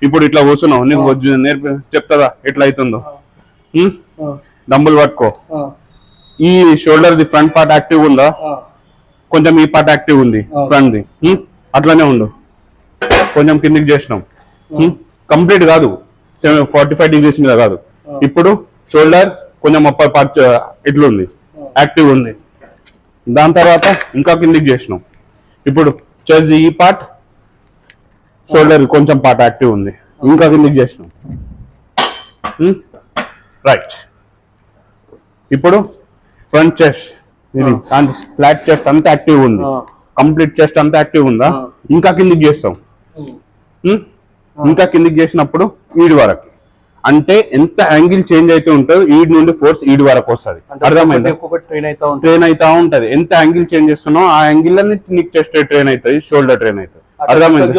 ఇప్పుడు ఇట్లా కూర్చున్నావు, నీకు చెప్తాదా ఎట్లా అవుతుందో. డంబుల్ పట్టుకో, ఈ shoulder the front part active ఉందా, కొంచెం ఈ పార్ట్ యాక్టివ్ ఉంది ఫ్రంట్ ది, అట్లానే ఉండు. కొంచెం కిందికి చేసినాం, కంప్లీట్ కాదు, 45 degrees మీద కాదు. ఇప్పుడు షోల్డర్ కొంచెం అప్పర్ పార్ట్ ఇట్లుంది, యాక్టివ్ ఉంది. దాని తర్వాత ఇంకా కిందికి చేసినాం. ఇప్పుడు చెస్ట్ ఈ పార్ట్, షోల్డర్ కొంచెం పార్ట్ యాక్టివ్ ఉంది, ఇంకా కిందికి చేసినాం. రైట్. ఇప్పుడు ఫ్రంట్ చెస్ట్, ఇది ఫ్లాట్ చెస్ట్ అంతా యాక్టివ్ ఉంది, కంప్లీట్ చెస్ట్ అంతా యాక్టివ్ ఉందా, ఇంకా కిందికి చేస్తాం. ఇంకా కిందికి చేసినప్పుడు ఈడి వరకు, అంటే ఎంత యాంగిల్ చేంజ్ అయితే ఉంటుందో ఈడి నుండి ఫోర్స్ ఈడి వరకు వస్తుంది. అర్థమైంది? ట్రైన్ అవుతా ఉంటది. ఎంత యాంగిల్ చేంజ్ చేస్తున్నావు ఆ యాంగిల్ అని నీకు చెస్ట్ ట్రైన్ అవుతుంది, షోల్డర్ ట్రైన్ అవుతుంది. అర్థమైంది?